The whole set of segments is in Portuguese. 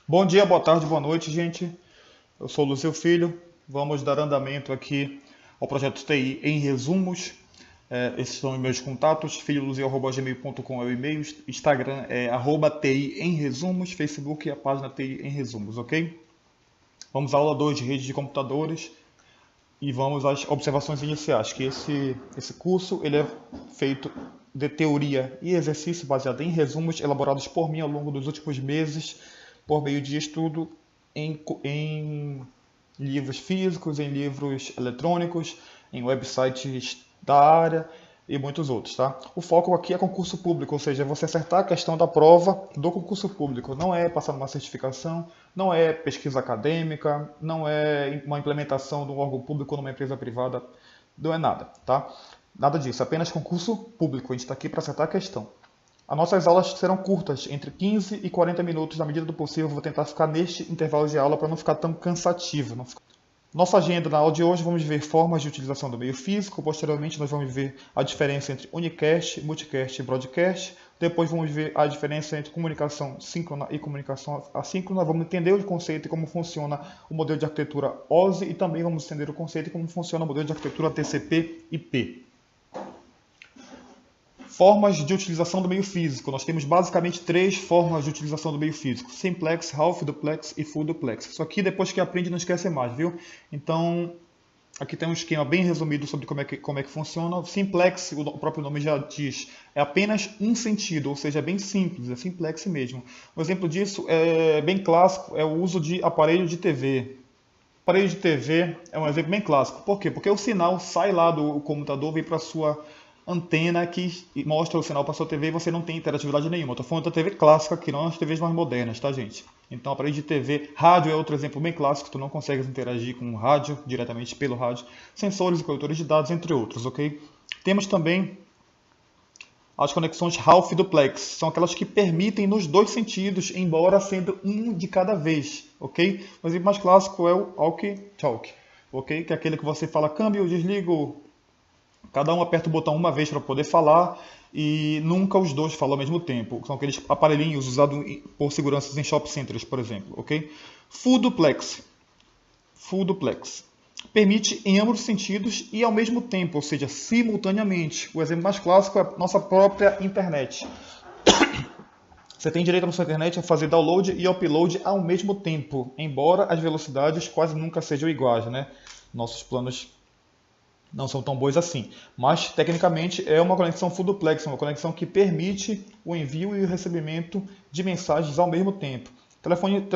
Bom dia, boa tarde, boa noite, gente. Eu sou o Lúcio Filho. Vamos dar andamento aqui ao projeto TI em resumos. Esses são os meus contatos. filholuzio@gmail.com é o e-mail. Instagram é @TI em resumos. Facebook é a página TI em resumos, ok? Vamos à aula 2 de rede de computadores e vamos às observações iniciais, que esse curso ele é feito de teoria e exercício baseado em resumos elaborados por mim ao longo dos últimos meses por meio de estudo em livros físicos, em livros eletrônicos, em websites da área e muitos outros, tá? O foco aqui é concurso público, ou seja, você acertar a questão da prova do concurso público. Não é passar uma certificação, não é pesquisa acadêmica, não é uma implementação de um órgão público numa empresa privada, não é nada, tá? Nada disso, apenas concurso público. A gente está aqui para acertar a questão. As nossas aulas serão curtas, entre 15 e 40 minutos, na medida do possível. Vou tentar ficar neste intervalo de aula para não ficar tão cansativo. Nossa agenda na aula de hoje, vamos ver formas de utilização do meio físico. Posteriormente, nós vamos ver a diferença entre unicast, multicast e broadcast. Depois, vamos ver a diferença entre comunicação síncrona e comunicação assíncrona. Vamos entender o conceito e como funciona o modelo de arquitetura OSI. E também vamos entender o conceito e como funciona o modelo de arquitetura TCP/IP. Formas de utilização do meio físico. Nós temos basicamente três formas de utilização do meio físico: simplex, half duplex e full duplex. Isso aqui depois que aprende não esquece mais, viu? Então, aqui tem um esquema bem resumido sobre como é que funciona. Simplex, o próprio nome já diz, é apenas um sentido, ou seja, é bem simples, é simplex mesmo. Um exemplo disso é bem clássico, é o uso de aparelho de TV. Aparelho de TV é um exemplo bem clássico. Por quê? Porque o sinal sai lá do computador, vem para a sua antena que mostra o sinal para a sua TV e você não tem interatividade nenhuma. Estou falando da TV clássica aqui, não as TVs mais modernas, tá, gente? Então, aparelho de TV, rádio é outro exemplo bem clássico, tu não consegue interagir com o rádio, diretamente pelo rádio, sensores e coletores de dados, entre outros, ok? Temos também as conexões half duplex, são aquelas que permitem nos dois sentidos, embora sendo um de cada vez, ok? O exemplo mais clássico é o walkie-talkie, ok? Que é aquele que você fala câmbio, desligo. Cada um aperta o botão uma vez para poder falar e nunca os dois falam ao mesmo tempo. São aqueles aparelhinhos usados por seguranças em shopping centers, por exemplo. Ok? Full duplex. Full duplex. Permite em ambos os sentidos e ao mesmo tempo, ou seja, simultaneamente. O exemplo mais clássico é a nossa própria internet. Você tem direito na sua internet a fazer download e upload ao mesmo tempo, embora as velocidades quase nunca sejam iguais, né? Nossos planos não são tão boas assim. Mas, tecnicamente, é uma conexão full duplex, uma conexão que permite o envio e o recebimento de mensagens ao mesmo tempo. Telefone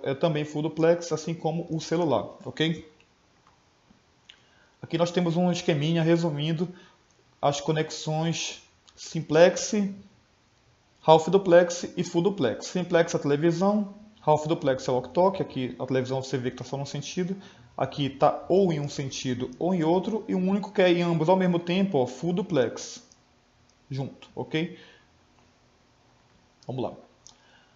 é também full duplex, assim como o celular, ok? Aqui nós temos um esqueminha resumindo as conexões simplex, half duplex e full duplex. Simplex é a televisão, half duplex é o walkie-talkie, aqui a televisão você vê que está só num sentido. Aqui está ou em um sentido ou em outro, e o único que é em ambos ao mesmo tempo, ó, full duplex, junto, ok? Vamos lá.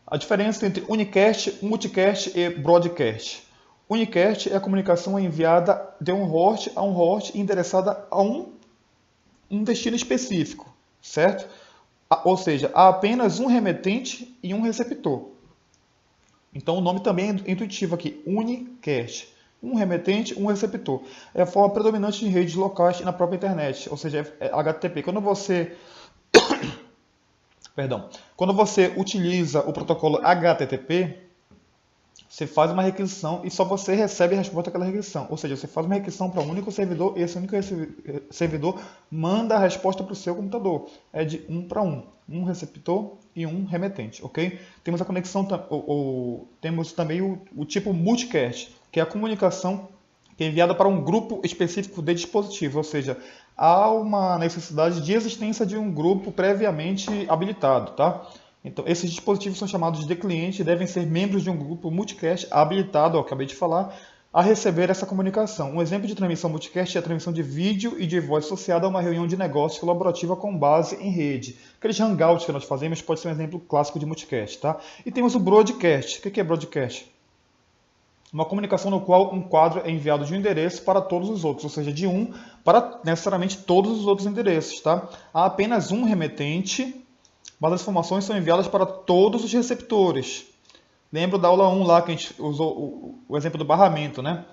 A diferença entre unicast, multicast e broadcast. Unicast é a comunicação enviada de um host a um host endereçada a um destino específico, certo? Ou seja, há apenas um remetente e um receptor. Então o nome também é intuitivo aqui, unicast. Um remetente, um receptor. É a forma predominante de redes locais na própria internet, ou seja, é HTTP. Quando você utiliza o protocolo HTTP, você faz uma requisição e só você recebe a resposta daquela requisição. Ou seja, você faz uma requisição para um único servidor e esse único servidor manda a resposta para o seu computador. É de um para um receptor e um remetente, ok? Temos a conexão, temos também o tipo multicast, que é a comunicação que é enviada para um grupo específico de dispositivos, ou seja, há uma necessidade de existência de um grupo previamente habilitado, tá? Então, esses dispositivos são chamados de cliente e devem ser membros de um grupo multicast habilitado, acabei de falar, a receber essa comunicação. Um exemplo de transmissão multicast é a transmissão de vídeo e de voz associada a uma reunião de negócios colaborativa com base em rede. Aqueles hangouts que nós fazemos pode ser um exemplo clássico de multicast, tá? E temos o broadcast. O que é broadcast? Uma comunicação no qual um quadro é enviado de um endereço para todos os outros, ou seja, de um para necessariamente todos os outros endereços, tá? Há apenas um remetente, mas as informações são enviadas para todos os receptores. Lembro da aula 1 lá que a gente usou o exemplo do barramento, né?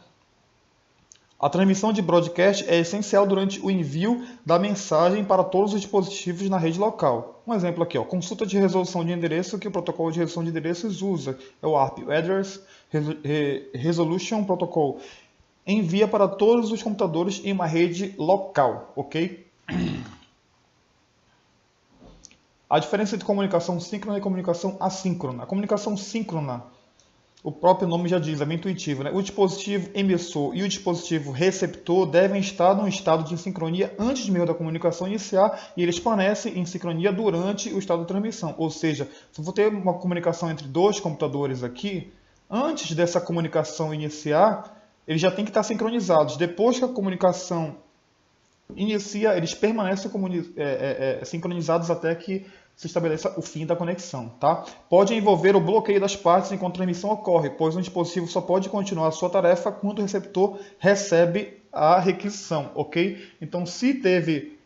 A transmissão de broadcast é essencial durante o envio da mensagem para todos os dispositivos na rede local. Um exemplo aqui, ó, consulta de resolução de endereço que o protocolo de resolução de endereços usa. É o ARP, o Address Resolution Protocol. Envia para todos os computadores em uma rede local, ok? A diferença entre comunicação síncrona e comunicação assíncrona. A comunicação síncrona, o próprio nome já diz, é bem intuitivo, né? O dispositivo emissor e o dispositivo receptor devem estar num estado de sincronia antes mesmo da comunicação iniciar e eles permanecem em sincronia durante o estado de transmissão. Ou seja, se eu vou ter uma comunicação entre dois computadores aqui, antes dessa comunicação iniciar, eles já têm que estar sincronizados. Depois que a comunicação inicia, eles permanecem sincronizados até que se estabeleça o fim da conexão. Tá? Pode envolver o bloqueio das partes enquanto a transmissão ocorre, pois um dispositivo só pode continuar a sua tarefa quando o receptor recebe a requisição. Ok? Então, se teve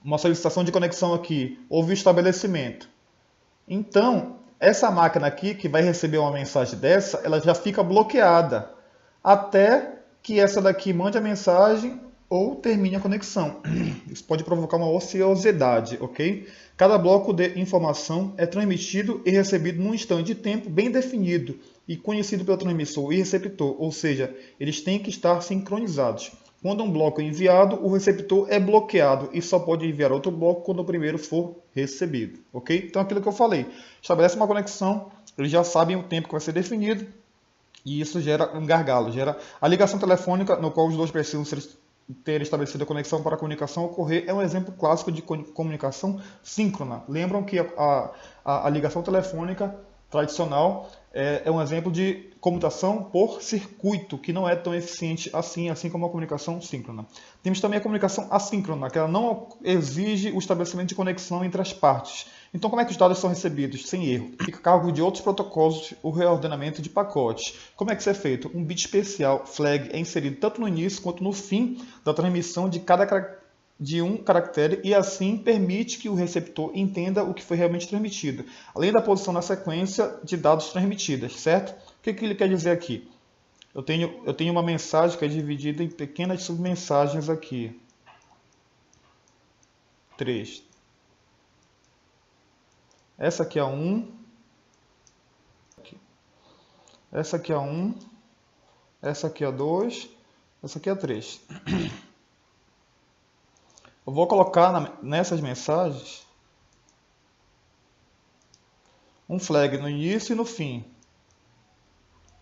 uma solicitação de conexão aqui, houve o estabelecimento. Então, essa máquina aqui, que vai receber uma mensagem dessa, ela já fica bloqueada até que essa daqui mande a mensagem ou termine a conexão. Isso pode provocar uma ociosidade, ok? Cada bloco de informação é transmitido e recebido num instante de tempo bem definido e conhecido pelo transmissor e receptor, ou seja, eles têm que estar sincronizados. Quando um bloco é enviado, o receptor é bloqueado e só pode enviar outro bloco quando o primeiro for recebido, ok? Então, aquilo que eu falei, estabelece uma conexão, eles já sabem o tempo que vai ser definido e isso gera um gargalo, gera a ligação telefônica no qual os dois precisam ter estabelecido a conexão para a comunicação ocorrer é um exemplo clássico de comunicação síncrona. Lembram que a ligação telefônica tradicional é um exemplo de comutação por circuito, que não é tão eficiente assim como a comunicação síncrona. Temos também a comunicação assíncrona, que ela não exige o estabelecimento de conexão entre as partes. Então, como é que os dados são recebidos? Sem erro. Fica a cargo de outros protocolos o reordenamento de pacotes. Como é que isso é feito? Um bit especial, flag, é inserido tanto no início quanto no fim da transmissão de um caractere e assim permite que o receptor entenda o que foi realmente transmitido, além da posição na sequência de dados transmitidas, certo? O que ele quer dizer aqui? Eu tenho uma mensagem que é dividida em pequenas submensagens aqui. 3. Essa aqui é 1. Essa aqui é 1. Essa aqui é 2. Essa aqui é 3. Eu vou colocar nessas mensagens um flag no início e no fim.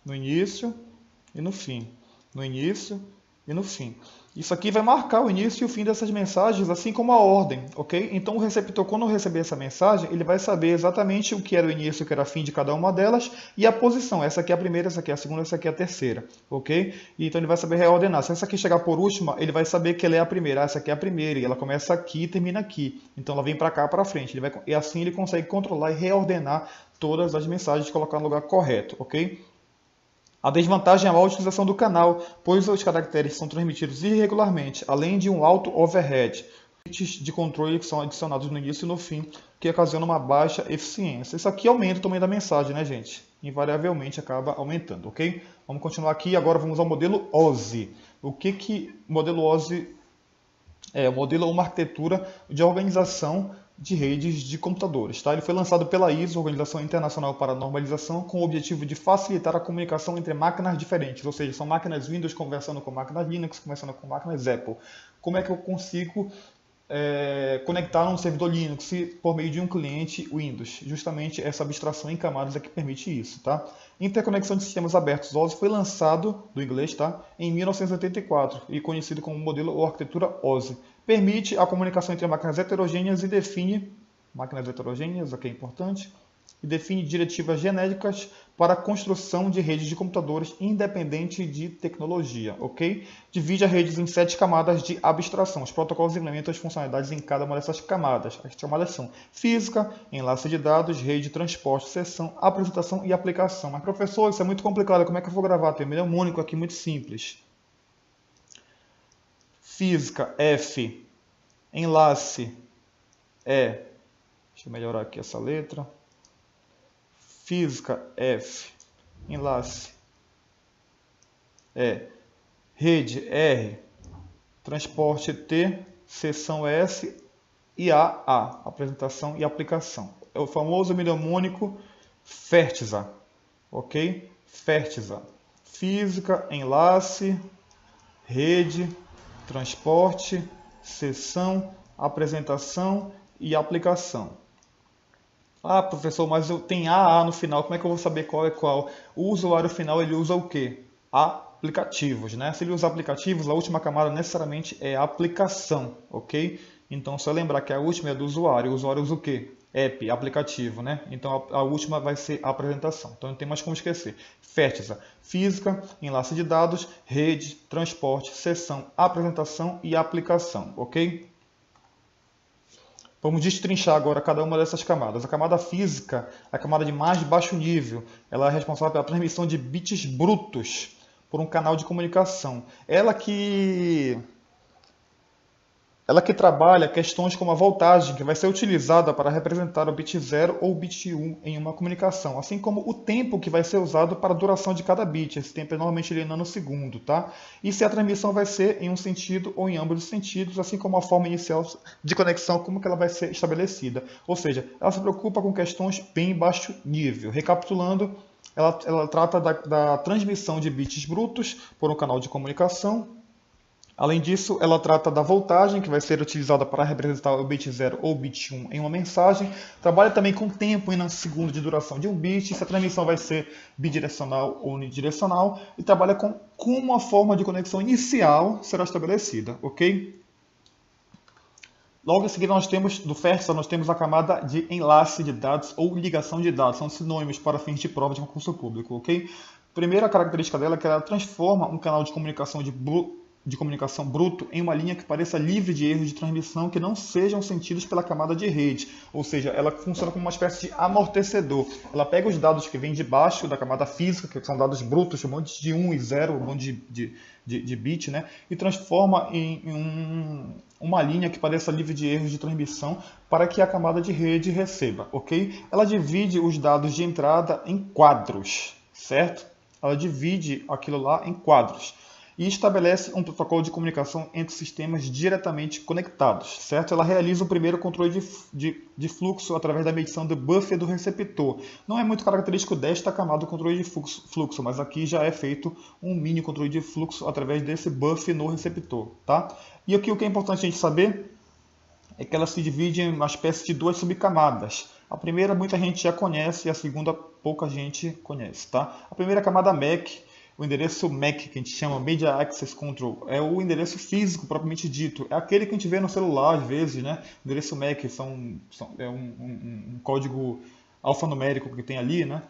No início e no fim. No início e no fim. Isso aqui vai marcar o início e o fim dessas mensagens, assim como a ordem, ok? Então o receptor, quando receber essa mensagem, ele vai saber exatamente o que era o início e o que era o fim de cada uma delas e a posição. Essa aqui é a primeira, essa aqui é a segunda, essa aqui é a terceira, ok? E então ele vai saber reordenar. Se essa aqui chegar por última, ele vai saber que ela é a primeira. Essa aqui é a primeira e ela começa aqui e termina aqui. Então ela vem para cá, para frente. E assim ele consegue controlar e reordenar todas as mensagens e colocar no lugar correto, ok? A desvantagem é a má utilização do canal, pois os caracteres são transmitidos irregularmente, além de um alto overhead. Bits de controle que são adicionados no início e no fim, que ocasiona uma baixa eficiência. Isso aqui aumenta o tamanho da mensagem, né, gente? Invariavelmente acaba aumentando, ok? Vamos continuar aqui, agora vamos ao modelo OSI. O que o modelo OSI é? O modelo é uma arquitetura de organização de redes de computadores. Tá? Ele foi lançado pela ISO, Organização Internacional para a Normalização, com o objetivo de facilitar a comunicação entre máquinas diferentes, ou seja, são máquinas Windows conversando com máquinas Linux, conversando com máquinas Apple. Como é que eu consigo conectar um servidor Linux por meio de um cliente Windows? Justamente essa abstração em camadas é que permite isso. Tá? Interconexão de sistemas abertos OSI foi lançado, do inglês, tá? Em 1984 e conhecido como modelo ou arquitetura OSI. Permite a comunicação entre máquinas heterogêneas e define máquinas heterogêneas, aqui é importante, e define diretivas genéricas para a construção de redes de computadores independente de tecnologia, ok? Divide as redes em 7 camadas de abstração. Os protocolos implementam as funcionalidades em cada uma dessas camadas. As camadas são física, enlace de dados, rede, transporte, sessão, apresentação e aplicação. Mas, professor, isso é muito complicado. Como é que eu vou gravar? Tem um mnemônico aqui muito simples. Física, F. Enlace, E. Deixa eu melhorar aqui essa letra. física F, enlace E, rede R, transporte T, seção S e A, apresentação e aplicação. É o famoso mnemônico FERTIZA, ok? FERTIZA, física, enlace, rede, transporte, seção, apresentação e aplicação. Ah, professor, mas tem AA no final, como é que eu vou saber qual é qual? O usuário final, ele usa o quê? Aplicativos, né? Se ele usa aplicativos, a última camada necessariamente é aplicação, ok? Então, só lembrar que a última é do usuário. O usuário usa o quê? App, aplicativo, né? Então, a última vai ser a apresentação. Então, não tem mais como esquecer. FERTIZA, física, enlace de dados, rede, transporte, seção, apresentação e aplicação, ok? Vamos destrinchar agora cada uma dessas camadas. A camada física, a camada de mais baixo nível, ela é responsável pela transmissão de bits brutos por um canal de comunicação. Ela que trabalha questões como a voltagem, que vai ser utilizada para representar o bit 0 ou o bit 1 em uma comunicação, assim como o tempo que vai ser usado para a duração de cada bit. Esse tempo é normalmente em nanosegundo, tá? E se a transmissão vai ser em um sentido ou em ambos os sentidos, assim como a forma inicial de conexão, como que ela vai ser estabelecida. Ou seja, ela se preocupa com questões bem baixo nível. Recapitulando, ela trata da transmissão de bits brutos por um canal de comunicação. Além disso, ela trata da voltagem, que vai ser utilizada para representar o bit 0 ou o bit 1 em uma mensagem. Trabalha também com tempo em nanosegundo de duração de um bit, se a transmissão vai ser bidirecional ou unidirecional. E trabalha com como a forma de conexão inicial será estabelecida, ok? Logo em seguida, do FERTIZA, nós temos a camada de enlace de dados ou ligação de dados. São sinônimos para fins de prova de concurso público, ok? Primeira característica dela é que ela transforma um canal de comunicação bruto em uma linha que pareça livre de erros de transmissão que não sejam sentidos pela camada de rede. Ou seja, ela funciona como uma espécie de amortecedor. Ela pega os dados que vêm de baixo da camada física, que são dados brutos, um monte de 1 e 0, um monte de bit, né? E transforma em uma linha que pareça livre de erros de transmissão para que a camada de rede receba, ok? Ela divide os dados de entrada em quadros, certo? Ela divide aquilo lá em quadros e estabelece um protocolo de comunicação entre sistemas diretamente conectados, certo? Ela realiza o primeiro controle de fluxo através da medição do buffer do receptor. Não é muito característico desta camada do controle de fluxo, mas aqui já é feito um mini controle de fluxo através desse buffer no receptor, tá? E aqui o que é importante a gente saber é que ela se divide em uma espécie de duas subcamadas. A primeira muita gente já conhece e a segunda pouca gente conhece, tá? A primeira camada MAC, o endereço MAC, que a gente chama Media Access Control, é o endereço físico propriamente dito. É aquele que a gente vê no celular às vezes, né? O endereço MAC é um código alfanumérico que tem ali, né?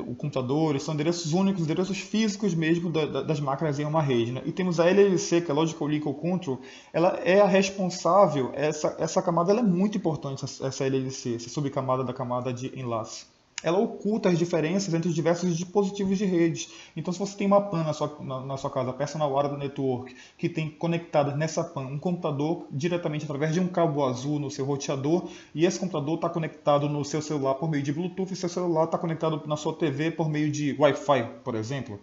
O computador, são endereços únicos, endereços físicos mesmo das máquinas em uma rede, né? E temos a LLC, que é Logical Link Control, ela é a responsável, essa camada ela é muito importante, essa LLC, essa subcamada da camada de enlace. Ela oculta as diferenças entre os diversos dispositivos de redes. Então, se você tem uma PAN na sua casa, Personal Area Network, que tem conectado nessa PAN um computador diretamente através de um cabo azul no seu roteador, e esse computador está conectado no seu celular por meio de Bluetooth, e seu celular está conectado na sua TV por meio de Wi-Fi, por exemplo.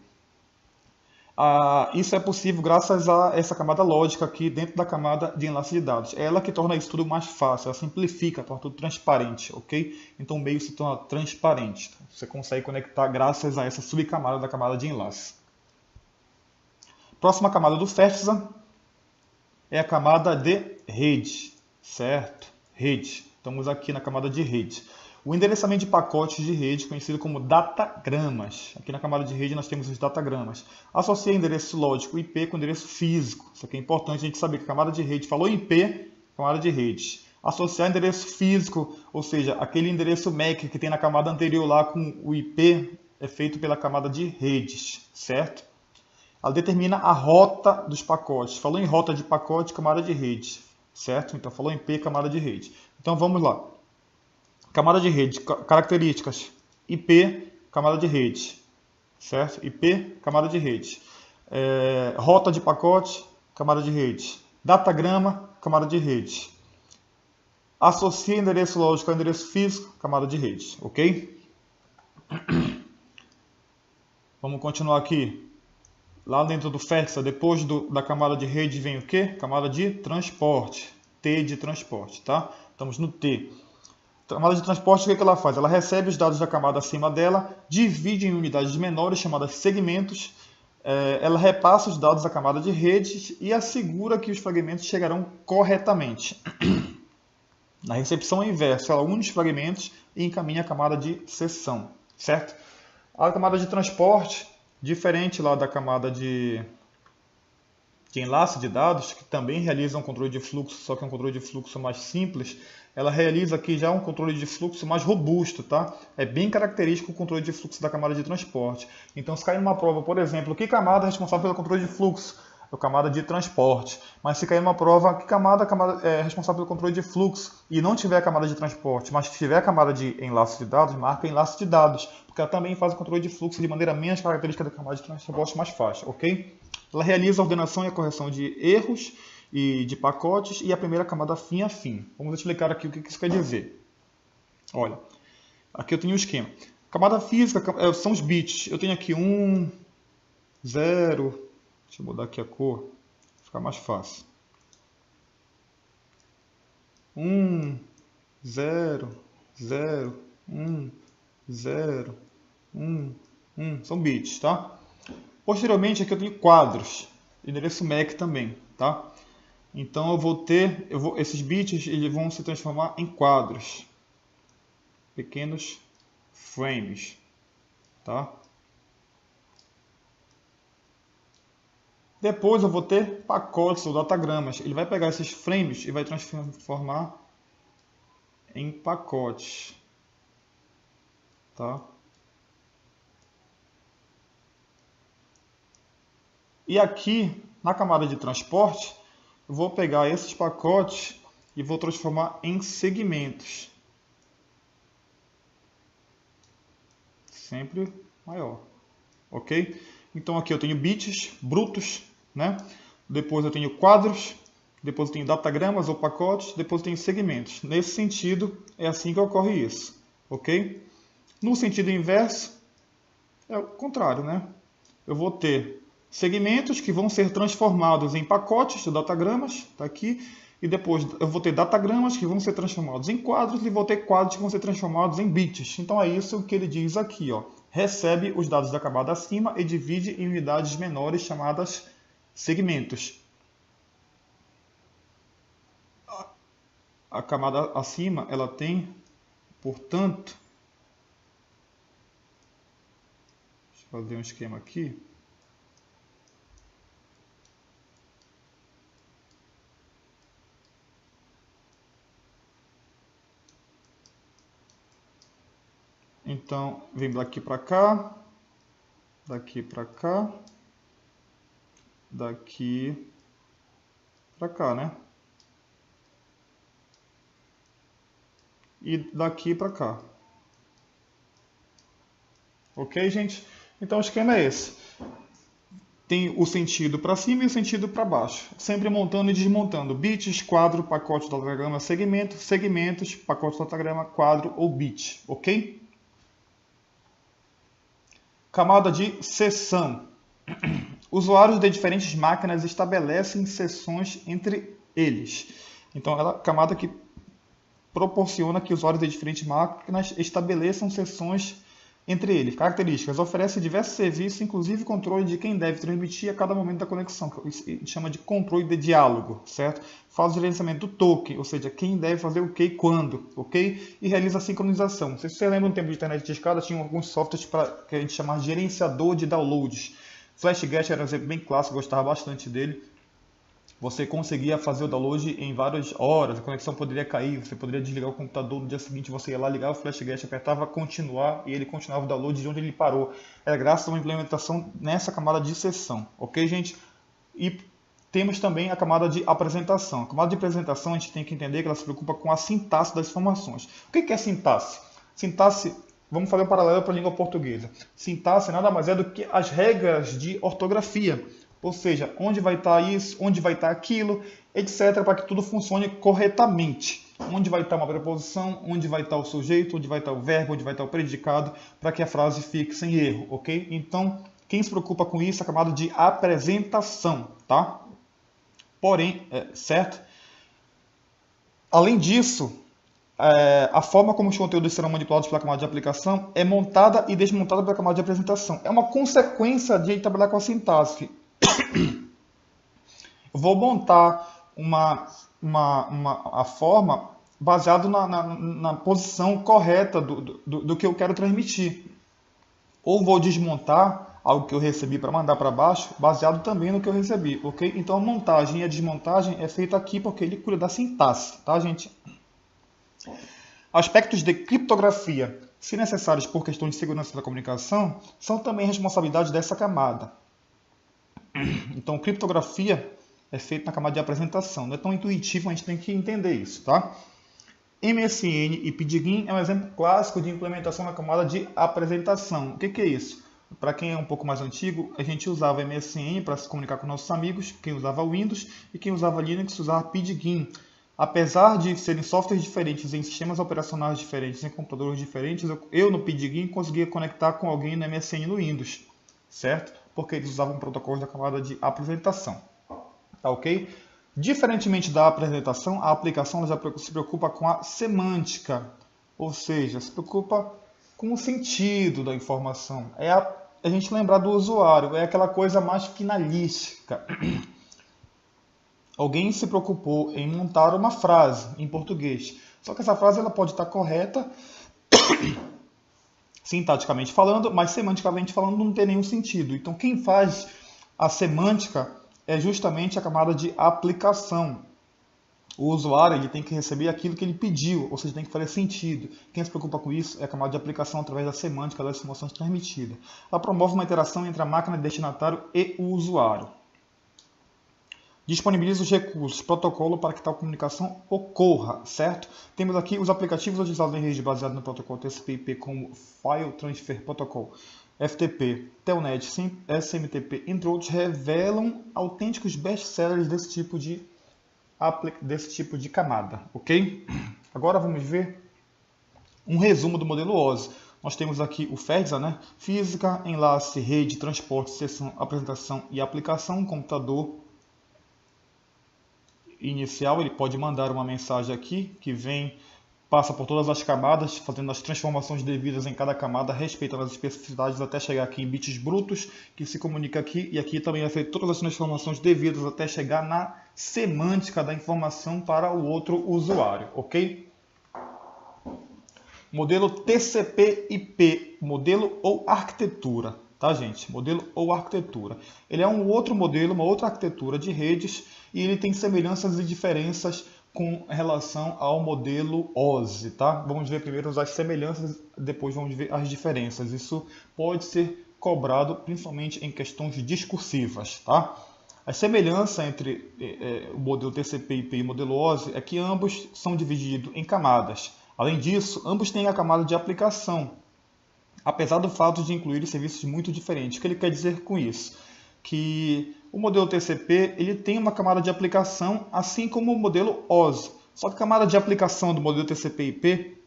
Isso é possível graças a essa camada lógica aqui dentro da camada de enlace de dados. É ela que torna isso tudo mais fácil, ela simplifica, torna tudo transparente, ok? Então o meio se torna transparente. Você consegue conectar graças a essa subcamada da camada de enlace. Próxima camada do FERTIZA é a camada de rede, certo? Rede. Estamos aqui na camada de rede. O endereçamento de pacotes de rede, conhecido como datagramas. Aqui na camada de rede nós temos os datagramas. Associa endereço lógico IP com endereço físico. Isso aqui é importante a gente saber que a camada de rede falou IP, camada de rede. Associar endereço físico, ou seja, aquele endereço MAC que tem na camada anterior lá com o IP, é feito pela camada de redes, certo? Ela determina a rota dos pacotes. Falou em rota de pacote, camada de rede, certo? Então falou em IP, camada de rede. Então vamos lá. Camada de rede, características, IP, camada de rede, certo? IP, camada de rede. Rota de pacote, camada de rede. Datagrama, camada de rede. Associa endereço lógico ao endereço físico, camada de rede, ok? Vamos continuar aqui. Lá dentro do FERXA, depois da camada de rede, vem o quê? Camada de transporte. T de transporte, tá? Estamos no T. A camada de transporte, o que ela faz? Ela recebe os dados da camada acima dela, divide em unidades menores, chamadas segmentos, ela repassa os dados da camada de redes e assegura que os fragmentos chegarão corretamente. Na recepção inversa, ela une os fragmentos e encaminha a camada de seção, certo? A camada de transporte, diferente lá da camada de enlace de dados, que também realiza um controle de fluxo, só que é um controle de fluxo mais simples, ela realiza aqui já um controle de fluxo mais robusto, tá? É bem característico o controle de fluxo da camada de transporte. Então, se cair numa prova, por exemplo, que camada é responsável pelo controle de fluxo? A camada de transporte. Mas se cair numa prova, que camada é responsável pelo controle de fluxo e não tiver a camada de transporte, mas tiver a camada de enlace de dados, marca enlace de dados, porque ela também faz o controle de fluxo de maneira menos característica da camada de transporte mais fácil, ok? Ela realiza a ordenação e a correção de erros e de pacotes e a primeira camada fim a fim. Vamos explicar aqui o que isso quer dizer. Olha, aqui eu tenho o esquema. Camada física são os bits. Eu tenho aqui 1, 0, deixa eu mudar aqui a cor, para ficar mais fácil. 1, 0, 0, 1, 0, 1, 1. São bits, tá? Posteriormente, aqui eu tenho quadros, endereço MAC também, tá? Então eu vou ter, esses bits eles vão se transformar em quadros, pequenos frames, tá? Depois eu vou ter pacotes ou datagramas. Ele vai pegar esses frames e vai transformar em pacotes, tá? E aqui, na camada de transporte, eu vou pegar esses pacotes e vou transformar em segmentos. Sempre maior. Ok? Então aqui eu tenho bits brutos, né? Depois eu tenho quadros, depois eu tenho datagramas ou pacotes, depois eu tenho segmentos. Nesse sentido, é assim que ocorre isso. Ok? No sentido inverso, é o contrário, né? Eu vou ter segmentos que vão ser transformados em pacotes de datagramas, tá aqui, e depois eu vou ter datagramas que vão ser transformados em quadros e vou ter quadros que vão ser transformados em bits. Então é isso que ele diz aqui, ó. Recebe os dados da camada acima e divide em unidades menores chamadas segmentos. A camada acima, ela tem, portanto, deixa eu fazer um esquema aqui. Então, vem daqui para cá, daqui para cá, daqui para cá, né? E daqui para cá. Ok, gente? Então, o esquema é esse. Tem o sentido para cima e o sentido para baixo. Sempre montando e desmontando. Bits, quadro, pacote, datagrama, segmento, segmentos, pacote, datagrama, quadro ou bit. Ok? Camada de seção. Usuários de diferentes máquinas estabelecem seções entre eles. Então, ela é a camada que proporciona que usuários de diferentes máquinas estabeleçam seções entre eles. Características. Oferece diversos serviços, inclusive controle de quem deve transmitir a cada momento da conexão, que a gente chama de controle de diálogo, certo? Faz o gerenciamento do token, ou seja, quem deve fazer o que e quando, ok? E realiza a sincronização. Não sei se você lembra, no tempo de internet de escada, tinha alguns softwares que a gente chamava de gerenciador de downloads. FlashGuest era um exemplo bem clássico, gostava bastante dele. Você conseguia fazer o download em várias horas, a conexão poderia cair, você poderia desligar o computador, no dia seguinte você ia lá, ligava o FlashGuest, apertava continuar e ele continuava o download de onde ele parou. Era graças a uma implementação nessa camada de seção, ok, gente? E temos também a camada de apresentação. A camada de apresentação a gente tem que entender que ela se preocupa com a sintaxe das informações. O que é sintaxe? Sintaxe, vamos fazer um paralelo para a língua portuguesa. Sintaxe nada mais é do que as regras de ortografia. Ou seja, onde vai estar isso, onde vai estar aquilo, etc., para que tudo funcione corretamente. Onde vai estar uma preposição, onde vai estar o sujeito, onde vai estar o verbo, onde vai estar o predicado, para que a frase fique sem erro, ok? Então, quem se preocupa com isso é chamado de apresentação, tá? Porém, certo? Além disso, a forma como os conteúdos serão manipulados pela camada de aplicação é montada e desmontada pela camada de apresentação. É uma consequência de trabalhar com a sintaxe. Eu vou montar a forma baseado na posição correta do que eu quero transmitir. Ou vou desmontar algo que eu recebi para mandar para baixo, baseado também no que eu recebi, ok? Então a montagem e a desmontagem é feita aqui porque ele cuida da sintaxe, tá, gente? Aspectos de criptografia, se necessários por questão de segurança da comunicação, são também responsabilidade dessa camada. Então, criptografia é feita na camada de apresentação. Não é tão intuitivo, a gente tem que entender isso, tá? MSN e PIDGIN é um exemplo clássico de implementação na camada de apresentação. O que é isso? Para quem é um pouco mais antigo, a gente usava MSN para se comunicar com nossos amigos, quem usava Windows, e quem usava Linux usava PIDGIN. Apesar de serem softwares diferentes, em sistemas operacionais diferentes, em computadores diferentes, eu no PIDGIN conseguia conectar com alguém no MSN no Windows, certo? Porque eles usavam protocolos da camada de apresentação, tá ok? Diferentemente da apresentação, a aplicação já se preocupa com a semântica, ou seja, se preocupa com o sentido da informação. É a gente lembrar do usuário, é aquela coisa mais finalística. Alguém se preocupou em montar uma frase em português, só que essa frase ela pode estar correta, sintaticamente falando, mas semanticamente falando não tem nenhum sentido. Então quem faz a semântica é justamente a camada de aplicação. O usuário ele tem que receber aquilo que ele pediu, ou seja, tem que fazer sentido. Quem se preocupa com isso é a camada de aplicação através da semântica das informações transmitidas. Ela promove uma interação entre a máquina de destinatário e o usuário. Disponibiliza os recursos, protocolo para que tal comunicação ocorra, certo? Temos aqui os aplicativos utilizados em rede baseados no protocolo TCP/IP como File Transfer Protocol, FTP, Telnet, SMTP, entre outros, revelam autênticos best-sellers desse tipo de camada, ok? Agora vamos ver um resumo do modelo OSI. Nós temos aqui o FEDSA, né? Física, enlace, rede, transporte, sessão, apresentação e aplicação, um computador inicial, ele pode mandar uma mensagem aqui que passa por todas as camadas, fazendo as transformações devidas em cada camada, respeitando as especificidades até chegar aqui em bits brutos, que se comunica aqui, e aqui também é feito todas as transformações devidas até chegar na semântica da informação para o outro usuário, ok? Modelo TCP/IP, modelo ou arquitetura, tá, gente? Modelo ou arquitetura. Ele é um outro modelo, uma outra arquitetura de redes, e ele tem semelhanças e diferenças com relação ao modelo OSI, tá? Vamos ver primeiro as semelhanças, depois vamos ver as diferenças. Isso pode ser cobrado principalmente em questões discursivas, tá? A semelhança entre o modelo TCP/IP e o modelo OSI é que ambos são divididos em camadas. Além disso, ambos têm a camada de aplicação, apesar do fato de incluir serviços muito diferentes. O que ele quer dizer com isso? Que o modelo TCP ele tem uma camada de aplicação, assim como o modelo OSI. Só que a camada de aplicação do modelo TCP/IP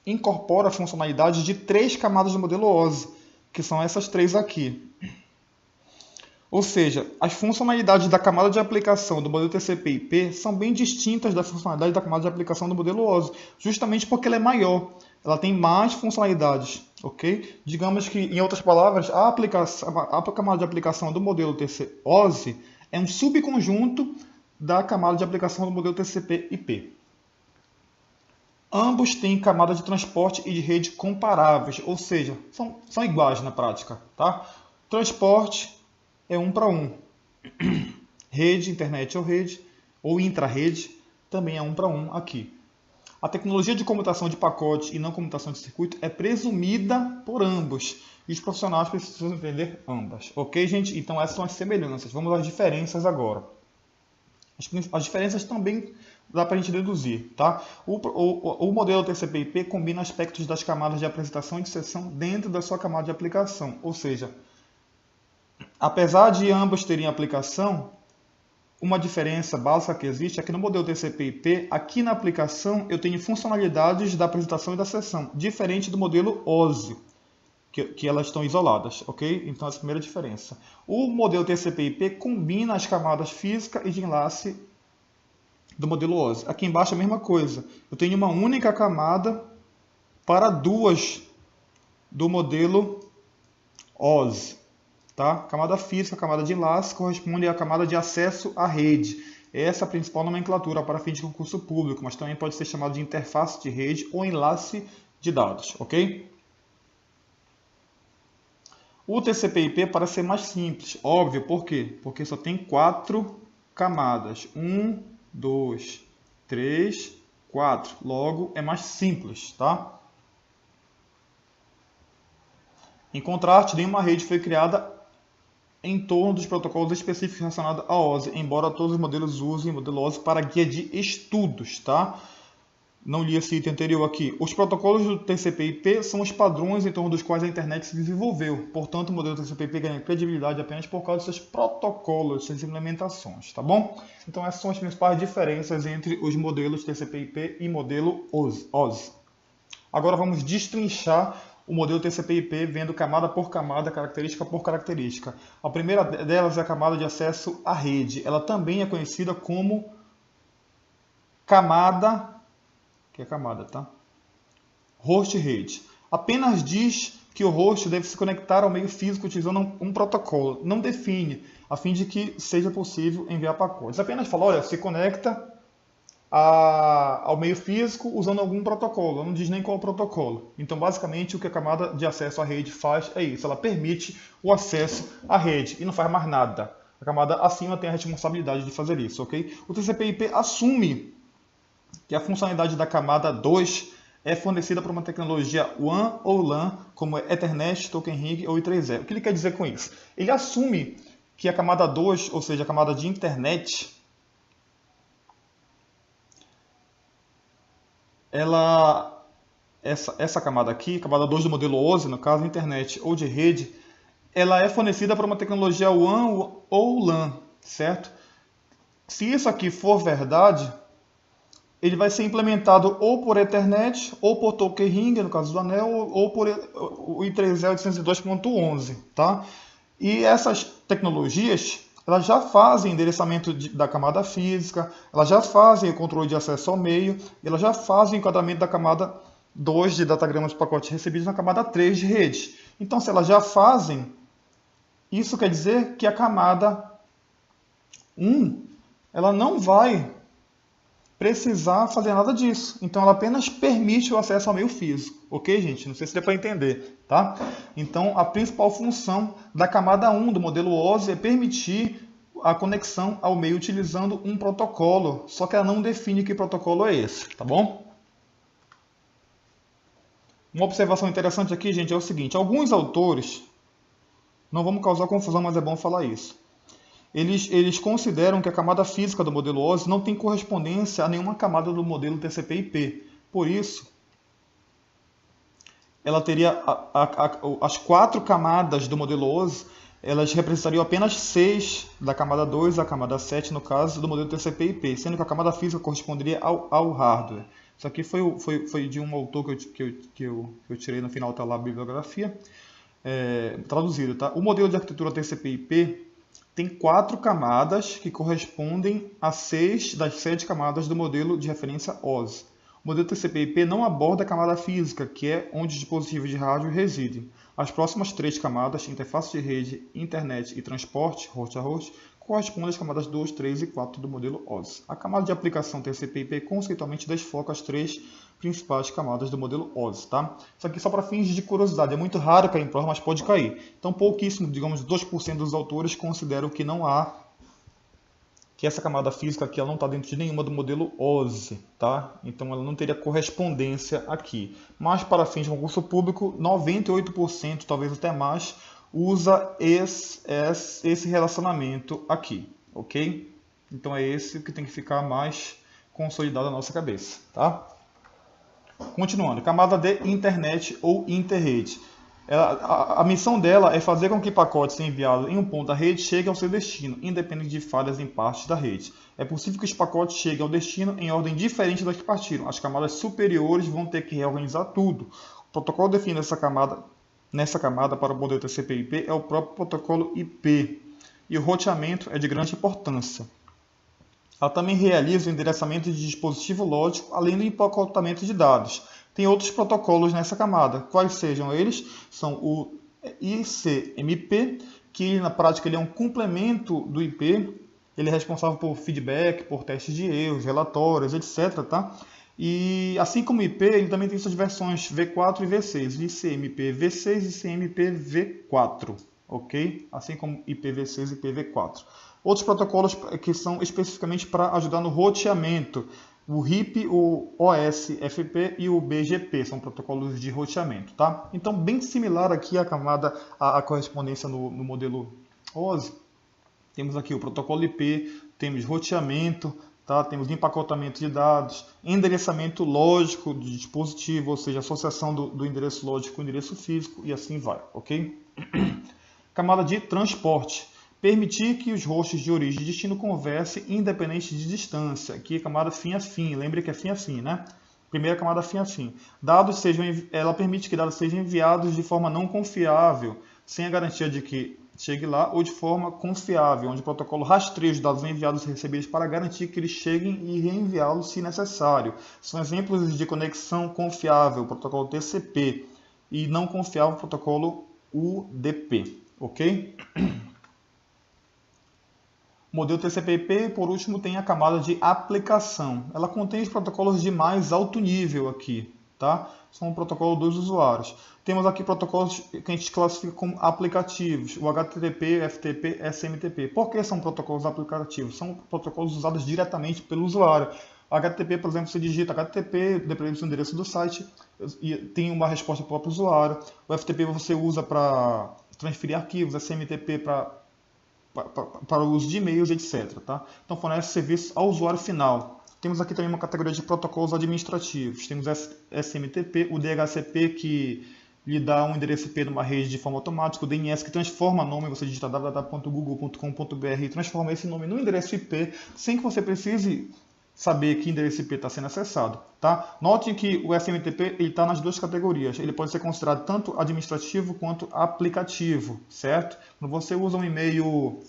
incorpora a funcionalidade de 3 camadas do modelo OSI, que são essas 3 aqui. Ou seja, as funcionalidades da camada de aplicação do modelo TCP/IP são bem distintas das funcionalidades da camada de aplicação do modelo OSI, justamente porque ela é maior, ela tem mais funcionalidades, ok? Digamos que, em outras palavras, a camada de aplicação do modelo OSI é um subconjunto da camada de aplicação do modelo TCP/IP. Ambos têm camada de transporte e de rede comparáveis, ou seja, são iguais na prática, tá? Transporte é 1 para 1. Rede, internet ou intra-rede, também é 1 para 1 aqui. A tecnologia de comutação de pacote e não comutação de circuito é presumida por ambos. E os profissionais precisam entender ambas. Ok, gente? Então essas são as semelhanças. Vamos às diferenças agora. As diferenças também dá para a gente deduzir, tá? O modelo TCP/IP combina aspectos das camadas de apresentação e de sessão dentro da sua camada de aplicação. Ou seja, apesar de ambos terem aplicação, uma diferença básica que existe é que no modelo TCP/IP, aqui na aplicação eu tenho funcionalidades da apresentação e da sessão, diferente do modelo OSI, que elas estão isoladas, ok? Então essa é a primeira diferença. O modelo TCP/IP combina as camadas física e de enlace do modelo OSI. Aqui embaixo é a mesma coisa. Eu tenho uma única camada para duas do modelo OSI. Tá? Camada física, camada de enlace, corresponde à camada de acesso à rede. Essa é a principal nomenclatura para fins de concurso público, mas também pode ser chamado de interface de rede ou enlace de dados, ok? O TCP/IP parece ser mais simples, óbvio, por quê? Porque só tem 4 camadas. 1, 2, 3, 4. Logo, é mais simples, tá? Em contraste, nenhuma rede foi criada em torno dos protocolos específicos relacionados à OSI, embora todos os modelos usem o modelo OSI para guia de estudos, tá? Não li esse item anterior aqui. Os protocolos do TCP/IP são os padrões em torno dos quais a internet se desenvolveu. Portanto, o modelo TCP/IP ganha credibilidade apenas por causa dos seus protocolos, suas implementações, tá bom? Então, essas são as principais diferenças entre os modelos TCP/IP e modelo OSI. Agora, vamos destrinchar o modelo TCP/IP vendo camada por camada, característica por característica. A primeira delas é a camada de acesso à rede. Ela também é conhecida como camada, tá? Host rede. Apenas diz que o host deve se conectar ao meio físico utilizando um protocolo. Não define, a fim de que seja possível enviar pacotes. Apenas fala, olha, se conecta ao meio físico usando algum protocolo, não diz nem qual protocolo. Então, basicamente, o que a camada de acesso à rede faz é isso, ela permite o acesso à rede e não faz mais nada. A camada acima tem a responsabilidade de fazer isso, ok? O TCP/IP assume que a funcionalidade da camada 2 é fornecida por uma tecnologia WAN ou LAN, como Ethernet, Token Ring ou I3E. O que ele quer dizer com isso? Ele assume que a camada 2, ou seja, a camada de internet, essa camada aqui, camada 2 do modelo OSI, no caso, internet ou de rede, ela é fornecida por uma tecnologia WAN ou LAN, certo? Se isso aqui for verdade, ele vai ser implementado ou por Ethernet, ou por Token Ring, no caso do anel, ou por o I3E 802.11, tá? E essas tecnologias, elas já fazem endereçamento da camada física, elas já fazem o controle de acesso ao meio, elas já fazem o enquadramento da camada 2 de datagramas de pacotes recebidos na camada 3 de rede. Então, se elas já fazem, isso quer dizer que a camada 1, ela não vai precisar fazer nada disso. Então, ela apenas permite o acesso ao meio físico. Ok, gente? Não sei se deu para entender, tá? Então, a principal função da camada 1 do modelo OSI é permitir a conexão ao meio utilizando um protocolo, só que ela não define que protocolo é esse, tá bom? Uma observação interessante aqui, gente, é o seguinte. Alguns autores, não vamos causar confusão, mas é bom falar isso. Eles consideram que a camada física do modelo OSI não tem correspondência a nenhuma camada do modelo TCP/IP. Por isso, ela teria as 4 camadas do modelo OSI, elas representariam apenas 6 da camada 2 à camada 7, no caso do modelo TCP/IP, sendo que a camada física corresponderia ao hardware. Isso aqui foi de um autor que eu tirei no final, está lá a bibliografia, traduzido, tá? O modelo de arquitetura TCP/IP tem 4 camadas que correspondem a 6 das 7 camadas do modelo de referência OSI. O modelo TCP/IP não aborda a camada física, que é onde os dispositivos de rádio residem. As próximas 3 camadas, interface de rede, internet e transporte, host a host, correspondem às camadas 2, 3 e 4 do modelo OSI. A camada de aplicação TCP/IP conceitualmente desfoca as 3 principais camadas do modelo OSI, tá? Isso aqui só para fins de curiosidade, é muito raro cair em prova, mas pode cair. Então, pouquíssimo, digamos 2% dos autores consideram que não há, que essa camada física aqui ela não está dentro de nenhuma do modelo OSI, tá? Então, ela não teria correspondência aqui. Mas, para fins de concurso público, 98%, talvez até mais, usa esse relacionamento aqui, ok? Então, é esse que tem que ficar mais consolidado na nossa cabeça, tá? Continuando, camada de internet ou interrede. A missão dela é fazer com que pacotes enviados em um ponto da rede cheguem ao seu destino, independente de falhas em partes da rede. É possível que os pacotes cheguem ao destino em ordem diferente das que partiram. As camadas superiores vão ter que reorganizar tudo. O protocolo definido nessa camada para o modelo TCP/IP é o próprio protocolo IP, e o roteamento é de grande importância. Ela também realiza o endereçamento de dispositivo lógico, além do empacotamento de dados. Tem outros protocolos nessa camada. Quais sejam eles? São o ICMP, que na prática ele é um complemento do IP. Ele é responsável por feedback, por testes de erros, relatórios, etc. Tá? E assim como o IP, ele também tem suas versões V4 e V6. ICMP V6 e ICMP V4. Ok? Assim como IPv6 e IPv4. Outros protocolos que são especificamente para ajudar no roteamento. O RIP, o OSFP e o BGP são protocolos de roteamento, tá? Então, bem similar aqui à camada, a correspondência no modelo OSI. Temos aqui o protocolo IP, temos roteamento, tá? Temos empacotamento de dados, endereçamento lógico de dispositivo, ou seja, associação do endereço lógico com o endereço físico e assim vai, ok? Camada de transporte. Permitir que os hosts de origem e destino conversem independente de distância. Aqui, camada fim a fim. Lembre que é fim a fim, né? Primeira camada fim a fim. Ela permite que dados sejam enviados de forma não confiável, sem a garantia de que chegue lá, ou de forma confiável, onde o protocolo rastreia os dados enviados e recebidos para garantir que eles cheguem e reenviá-los se necessário. São exemplos de conexão confiável, o protocolo TCP, e não confiável, o protocolo UDP. Ok? O modelo TCP/IP, por último, tem a camada de aplicação. Ela contém os protocolos de mais alto nível aqui, tá? São o protocolo dos usuários. Temos aqui protocolos que a gente classifica como aplicativos, o HTTP, FTP, SMTP. Por que são protocolos aplicativos? São protocolos usados diretamente pelo usuário. O HTTP, por exemplo, você digita HTTP, dependendo do endereço do site, e tem uma resposta para o próprio usuário. O FTP você usa para transferir arquivos, SMTP para o uso de e-mails, etc. Tá? Então, fornece serviço ao usuário final. Temos aqui também uma categoria de protocolos administrativos. Temos SMTP, o DHCP, que lhe dá um endereço IP numa rede de forma automática, o DNS, que transforma nome, você digita www.google.com.br e transforma esse nome no endereço IP, sem que você precise saber que endereço IP está sendo acessado. Tá? Note que o SMTP está nas duas categorias. Ele pode ser considerado tanto administrativo quanto aplicativo, certo? Quando você usa um e-mail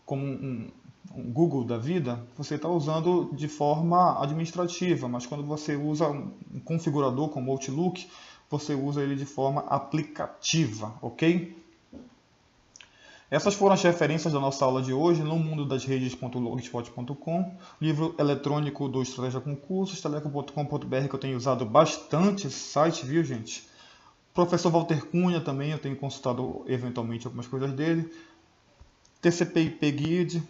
como um Google da vida, você está usando de forma administrativa, mas quando você usa um configurador como Outlook, você usa ele de forma aplicativa, ok? Essas foram as referências da nossa aula de hoje no mundo das redes.blogspot.com, livro eletrônico do Estratégia Concursos, teleco.com.br, que eu tenho usado bastante esse site, viu, gente? Professor Walter Cunha também, eu tenho consultado eventualmente algumas coisas dele. TCP/IP Guide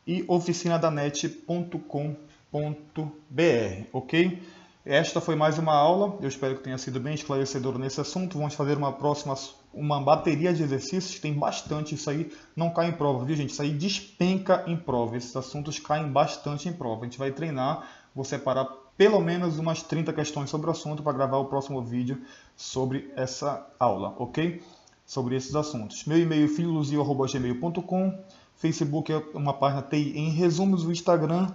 e oficinadanet.com.br, ok? Esta foi mais uma aula, eu espero que tenha sido bem esclarecedora nesse assunto. Vamos fazer uma bateria de exercícios, tem bastante, isso aí não cai em prova, viu gente? Isso aí despenca em prova, esses assuntos caem bastante em prova. A gente vai treinar, vou separar pelo menos umas 30 questões sobre o assunto para gravar o próximo vídeo sobre essa aula, ok? Sobre esses assuntos. Meu e-mail filholuzio@gmail.com, Facebook é uma página TI em Resumos, o Instagram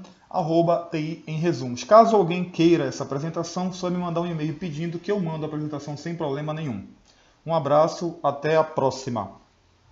@TI em Resumos. Caso alguém queira essa apresentação, só me mandar um e-mail pedindo que eu mando a apresentação sem problema nenhum. Um abraço, até a próxima!